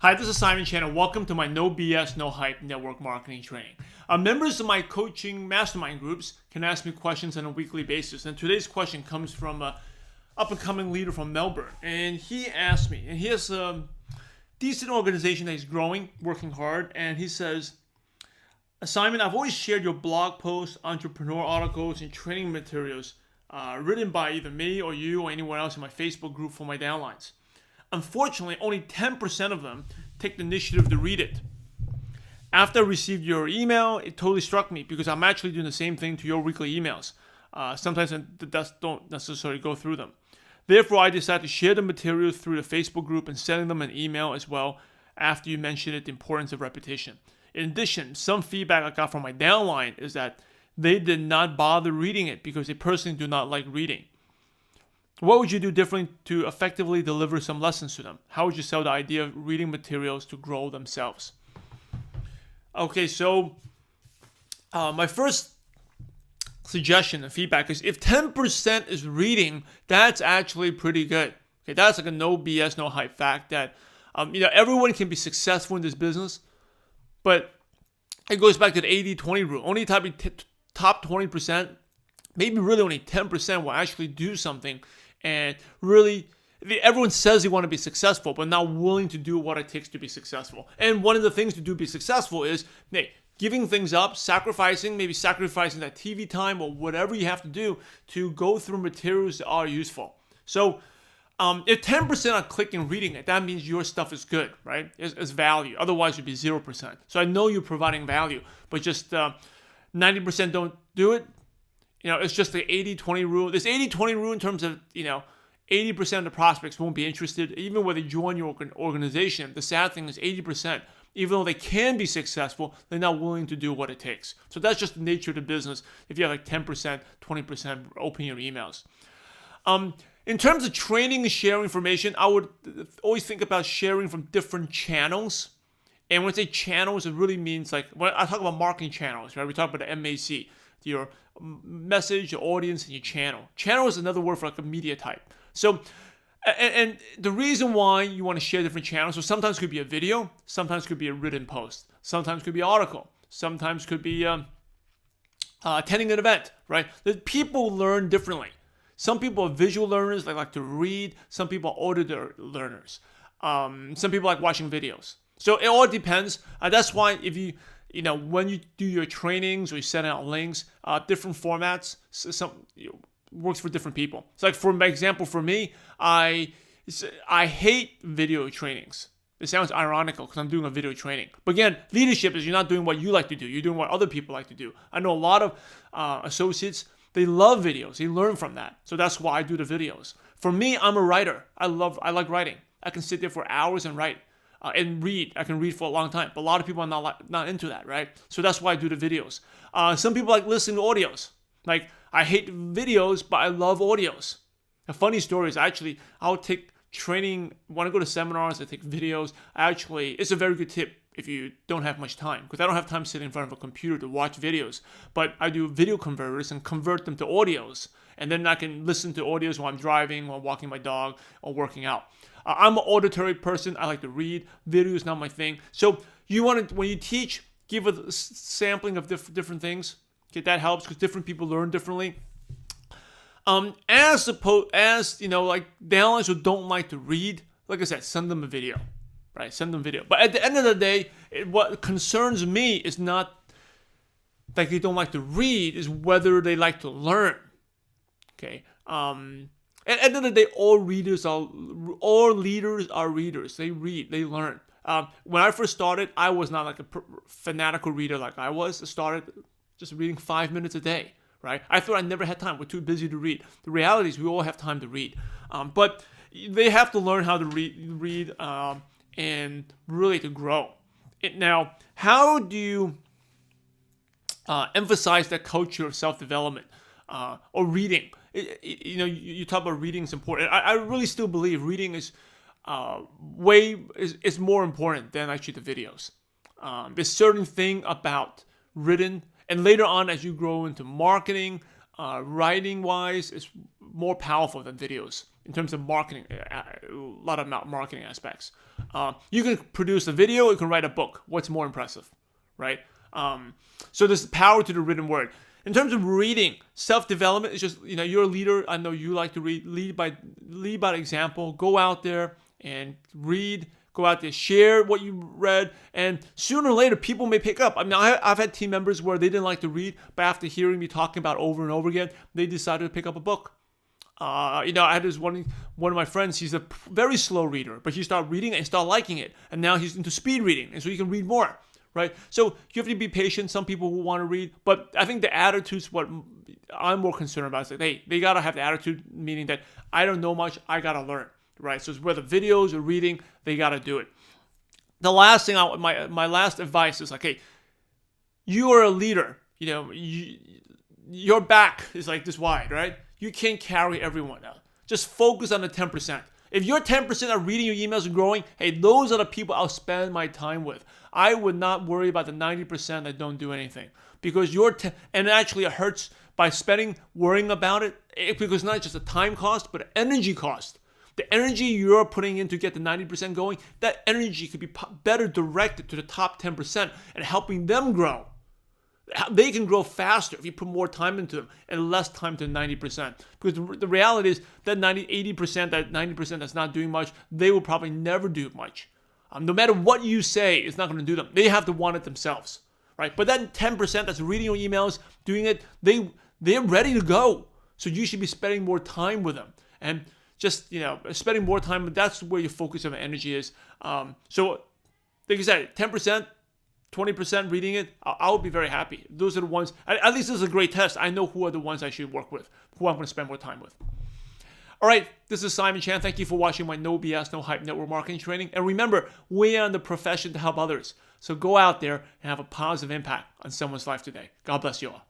Hi, this is Simon Chan, and welcome to my No BS, No Hype network marketing training. Members of my coaching mastermind groups can ask me questions on a weekly basis, and today's question comes from an up-and-coming leader from Melbourne, and he asked me, and he has a decent organization that he's growing, working hard, and he says, Simon, I've always shared your blog posts, entrepreneur articles, and training materials written by either me or you or anyone else in my Facebook group for my downlines. Unfortunately, only 10% of them take the initiative to read it. After I received your email, it totally struck me because I'm actually doing the same thing to your weekly emails. Sometimes I don't necessarily go through them. Therefore, I decided to share the materials through the Facebook group and sending them an email as well after you mentioned it, the importance of repetition. In addition, some feedback I got from my downline is that they did not bother reading it because they personally do not like reading. What would you do differently to effectively deliver some lessons to them? How would you sell the idea of reading materials to grow themselves? Okay, so my first suggestion and feedback is if 10% is reading, that's actually pretty good. Okay, that's like a no BS, no hype fact that everyone can be successful in this business, but it goes back to the 80-20 rule. Only top 20%, maybe really only 10% will actually do something. And really, everyone says they want to be successful, but not willing to do what it takes to be successful. And one of the things to do to be successful is giving things up, maybe sacrificing that TV time or whatever you have to do to go through materials that are useful. So if 10% are clicking reading it, that means your stuff is good, right? It's value. Otherwise, it would be 0%. So I know you're providing value, but just 90% don't do it. It's just the 80-20 rule. This 80-20 rule in terms of, 80% of the prospects won't be interested, even when they join your organization. The sad thing is 80%, even though they can be successful, they're not willing to do what it takes. So that's just the nature of the business. If you have like 10%, 20% open your emails. In terms of training and sharing information, I would always think about sharing from different channels. And when I say channels, it really means like, when I talk about marketing channels, right? We talk about the MAC, your message, your audience, and your channel. Channel is another word for like a media type. So, and the reason why you want to share different channels, so sometimes it could be a video, sometimes it could be a written post, sometimes it could be an article, sometimes it could be attending an event, right? The people learn differently. Some people are visual learners, they like to read. Some people are auditor learners. Some people like watching videos. So it all depends. That's why if you when you do your trainings or you send out links, different formats, works for different people. So like for example, for me, I hate video trainings. It sounds ironical because I'm doing a video training. But again, leadership is you're not doing what you like to do. You're doing what other people like to do. I know a lot of associates, they love videos. They learn from that. So that's why I do the videos. For me, I'm a writer. I like writing. I can sit there for hours and write. And read. I can read for a long time. But a lot of people are not into that, right? So that's why I do the videos. Some people like listening to audios. Like, I hate videos, but I love audios. A funny story is actually, I'll take training, when I go to seminars, I take videos. It's a very good tip if you don't have much time. Because I don't have time sitting in front of a computer to watch videos. But I do video converters and convert them to audios. And then I can listen to audios while I'm driving, while walking my dog, or working out. I'm an auditory person. I like to read. Video is not my thing. So when you teach, give a sampling of different things. Okay, that helps because different people learn differently. Like downlines who don't like to read, like I said, send them a video, right? Send them a video. But at the end of the day, what concerns me is not that they don't like to read, is whether they like to learn. Okay. At the end of the day, all leaders are readers. They read, they learn. When I first started, I was not like a fanatical reader like I was. I started just reading 5 minutes a day, right? I thought I never had time. We're too busy to read. The reality is we all have time to read. But they have to learn how to read and really to grow. Now, how do you emphasize that culture of self-development or reading? You talk about reading is important. I really still believe reading is is more important than actually the videos. There's certain thing about written, and later on as you grow into marketing, writing wise, is more powerful than videos in terms of marketing. A lot of marketing aspects. You can produce a video, you can write a book. What's more impressive, right? So there's power to the written word. In terms of reading, self-development is just, you're a leader. I know you like to read. Lead by example. Go out there and read. Go out there, share what you read, and sooner or later, people may pick up. I mean, I've had team members where they didn't like to read, but after hearing me talking about it over and over again, they decided to pick up a book. I had this one of my friends. He's a very slow reader, but he started reading it and started liking it, and now he's into speed reading, and so he can read more. Right, so you have to be patient. Some people will want to read, but I think the attitude's what I'm more concerned about. It's like, hey, they gotta have the attitude, meaning that I don't know much, I gotta learn. Right, so it's whether videos or reading, they gotta do it. The last thing, my last advice is like, hey, you are a leader. Your back is like this wide, right? You can't carry everyone out. Just focus on the 10%. If your 10% are reading your emails and growing, hey, those are the people I'll spend my time with. I would not worry about the 90% that don't do anything, because and actually it hurts by worrying about it, because it's not just a time cost, but an energy cost. The energy you're putting in to get the 90% going, that energy could be better directed to the top 10% and helping them grow. They can grow faster if you put more time into them and less time to 90%. Because the reality is that 80%, that 90% that's not doing much, they will probably never do much. No matter what you say, it's not going to do them. They have to want it themselves, right? But that 10% that's reading your emails, doing it, they're ready to go. So you should be spending more time with them. And just, spending more time, that's where your focus of energy is. So, like I said, 10%, 20% reading it, I would be very happy. Those are the ones, at least this is a great test. I know who are the ones I should work with, who I'm going to spend more time with. All right, this is Simon Chan. Thank you for watching my No BS, No Hype network marketing training. And remember, we are in the profession to help others. So go out there and have a positive impact on someone's life today. God bless you all.